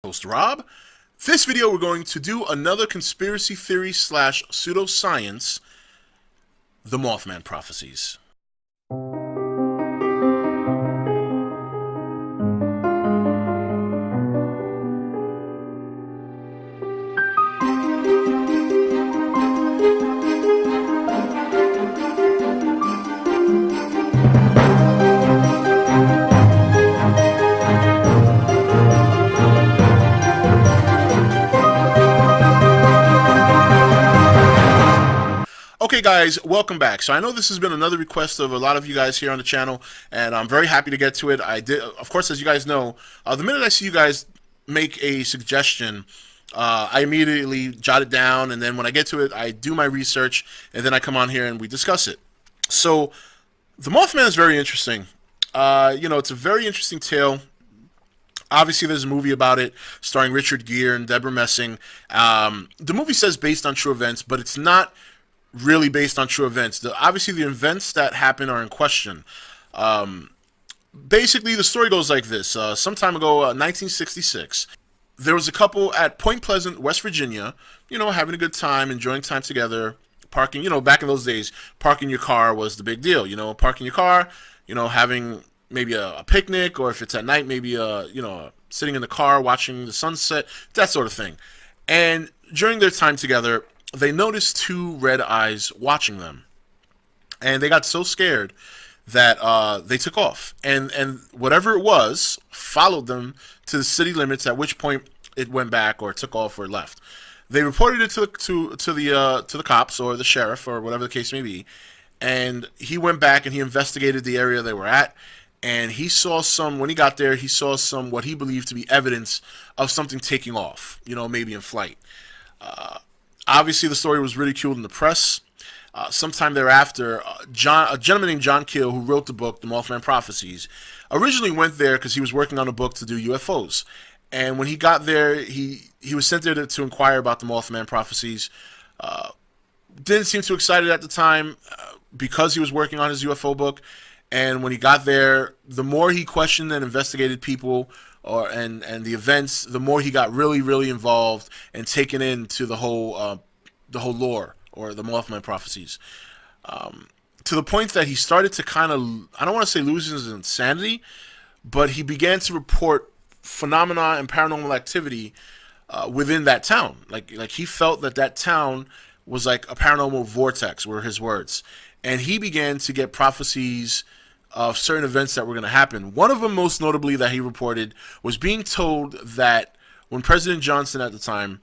host Rob. This video we're going to do another conspiracy theory slash pseudoscience, the Mothman Prophecies. Okay guys, welcome back. So I know this has been another request of a lot of you guys here on the channel, and I'm very happy to get to it. I did, of course, as you guys know, the minute I see you guys make a suggestion, I immediately jot it down, and then when I get to it, I do my research, and then I come on here and we discuss it. So the Mothman is very interesting. It's a very interesting tale. Obviously, there's a movie about it starring Richard Gere and Debra. The movie says based on true events, but it's not really based on true events. Obviously, the events that happen are in question. Basically, the story goes like this. Some time ago, 1966, there was a couple at Point Pleasant, West Virginia, having a good time, enjoying time together, parking, back in those days, parking your car was the big deal, parking your car, having maybe a picnic, or if it's at night, maybe, sitting in the car, watching the sunset, that sort of thing. And during their time together, they noticed two red eyes watching them, and they got so scared that they took off, and whatever it was followed them to the city limits, at which point it went back or took off or left. They reported it to the cops or the sheriff or whatever the case may be, and he went back and he investigated the area they were at, and he saw when he got there, he saw some what he believed to be evidence of something taking off, maybe in flight. Obviously, the story was ridiculed in the press. Sometime thereafter, a gentleman named John Keel, who wrote the book, The Mothman Prophecies, originally went there because he was working on a book to do UFOs. And when he got there, he was sent there to inquire about the Mothman Prophecies. Didn't seem too excited at the time because he was working on his UFO book. And when he got there, the more he questioned and investigated people and the events, the more he got really, really involved and taken into the whole lore, or the Mothman Prophecies, to the point that he started to kind of, I don't want to say lose his insanity, but he began to report phenomena and paranormal activity within that town. Like he felt that town was like a paranormal vortex, were his words, and he began to get prophecies of certain events that were going to happen. One of them, most notably, that he reported was being told that when President Johnson at the time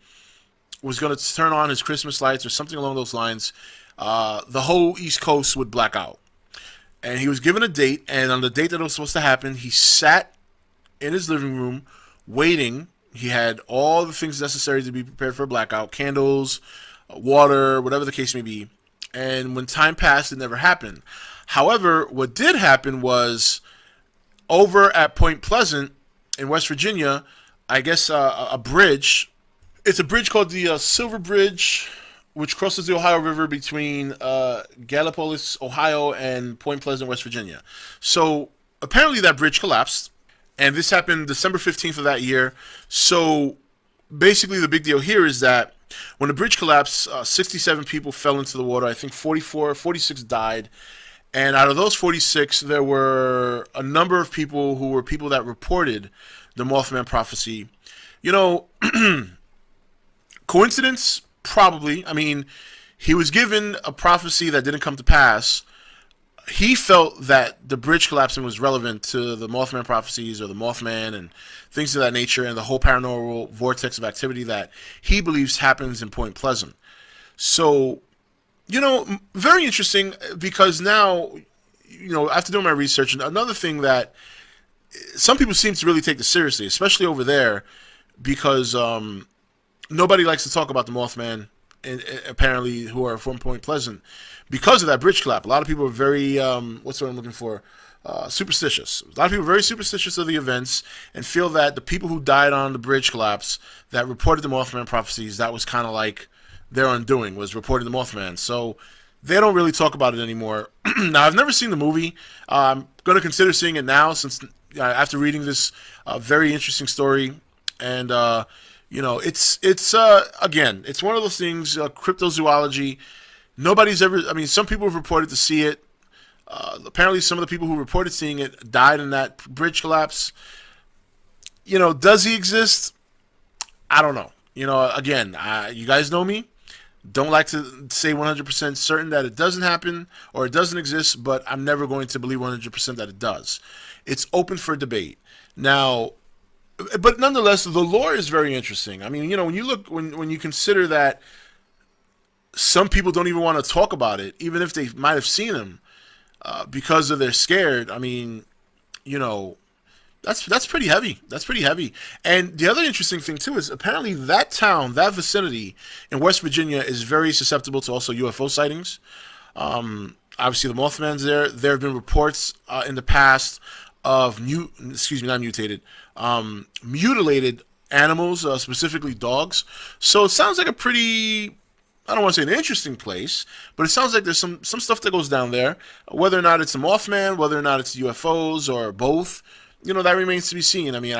was going to turn on his Christmas lights or something along those lines, the whole East Coast would black out. And he was given a date, and on the date that it was supposed to happen, he sat in his living room waiting. He had all the things necessary to be prepared for a blackout: candles, water, whatever the case may be. And when time passed, it never happened. However, what did happen was, over at Point Pleasant in West Virginia, I guess a bridge. It's a bridge called the Silver Bridge, which crosses the Ohio River between Gallipolis, Ohio, and Point Pleasant, West Virginia. So apparently that bridge collapsed, and this happened December 15th of that year. So basically the big deal here is that when the bridge collapsed, 67 people fell into the water. I think 46 died. And out of those 46, there were a number of people who were people that reported the Mothman Prophecy. Coincidence? Probably. I mean, he was given a prophecy that didn't come to pass. He felt that the bridge collapsing was relevant to the Mothman Prophecies, or the Mothman, and things of that nature, and the whole paranormal vortex of activity that he believes happens in Point Pleasant. So, very interesting, because now, after doing my research, and another thing that some people seem to really take this seriously, especially over there, because nobody likes to talk about the Mothman, apparently, who are from Point Pleasant, because of that bridge collapse. A lot of people are very, what's what I'm looking for? Superstitious. A lot of people are very superstitious of the events and feel that the people who died on the bridge collapse that reported the Mothman Prophecies, that was kind of like their undoing, was reporting the Mothman. So they don't really talk about it anymore. Now, I've never seen the movie. I'm going to consider seeing it now, since after reading this very interesting story, And it's again, it's one of those things. Cryptozoology. Nobody's ever. I mean, some people have reported to see it. Apparently, some of the people who reported seeing it died in that bridge collapse. Does he exist? I don't know. Again, you guys know me. Don't like to say 100% certain that it doesn't happen or it doesn't exist, but I'm never going to believe 100% that it does. It's open for debate. Now, but nonetheless, the lore is very interesting. I mean, when you look, when you consider that some people don't even want to talk about it, even if they might have seen him, because of they're scared. I mean, you know, that's pretty heavy. That's pretty heavy. And the other interesting thing too is apparently that town, that vicinity in West Virginia, is very susceptible to also UFO sightings. Obviously, the Mothman's there. There have been reports in the past of not mutated, mutilated animals, specifically dogs. So it sounds like a pretty, I don't want to say an interesting place, but it sounds like there's some stuff that goes down there. Whether or not it's a Mothman, whether or not it's UFOs or both, that remains to be seen. I mean,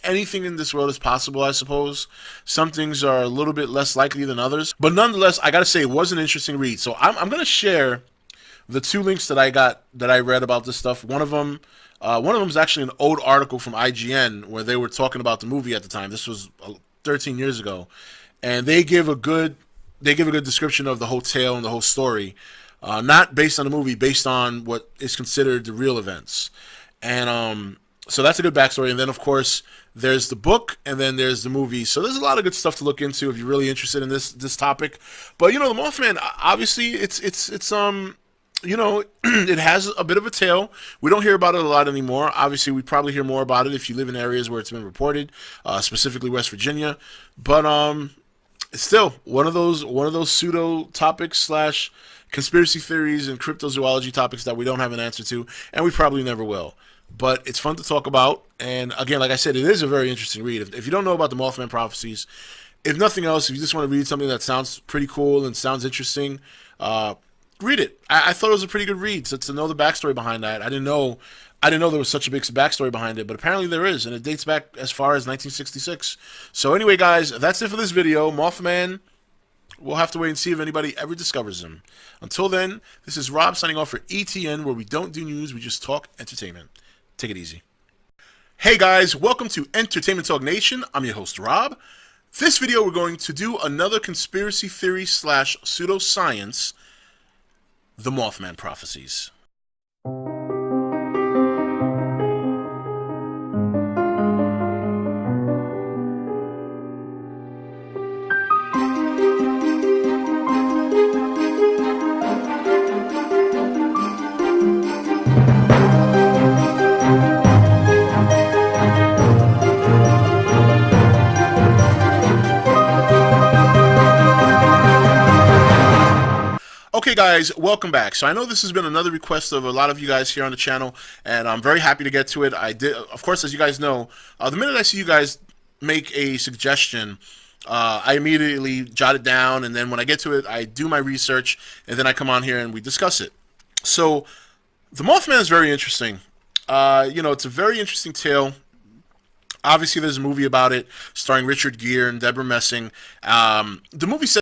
anything in this world is possible, I suppose. Some things are a little bit less likely than others, but nonetheless, I gotta say it was an interesting read. So I'm gonna share the two links that I read about this stuff. One of them is actually an old article from IGN where they were talking about the movie at the time. This was 13 years ago, and they give a good description of the whole tale and the whole story, not based on the movie, based on what is considered the real events. And so that's a good backstory. And then of course there's the book, and then there's the movie. So there's a lot of good stuff to look into if you're really interested in this topic. But the Mothman, obviously, it's it has a bit of a tale. We don't hear about it a lot anymore. Obviously, we probably hear more about it if you live in areas where it's been reported, specifically West Virginia. But it's still one of those pseudo topics slash conspiracy theories and cryptozoology topics that we don't have an answer to, and we probably never will. But it's fun to talk about, and again, like I said, it is a very interesting read. If you don't know about the Mothman Prophecies, if nothing else, if you just want to read something that sounds pretty cool and sounds interesting, read it. I thought it was a pretty good read to know the backstory behind that. I didn't know there was such a big backstory behind it, but apparently there is, and it dates back as far as 1966. So anyway, guys, that's it for this video. Mothman, we'll have to wait and see if anybody ever discovers him. Until then, this is Rob signing off for ETN, where we don't do news, we just talk entertainment. Take it easy. Hey guys, welcome to Entertainment Talk Nation. I'm your host, Rob. This video, we're going to do another conspiracy theory slash pseudoscience, the Mothman Prophecies. Okay guys, welcome back. So I know this has been another request of a lot of you guys here on the channel, and I'm very happy to get to it. I did, of course, as you guys know, the minute I see you guys make a suggestion, I immediately jot it down, and then when I get to it, I do my research, and then I come on here and we discuss it. So the Mothman is very interesting. It's a very interesting tale. Obviously, there's a movie about it starring Richard Gere and Debra Messing. The movie says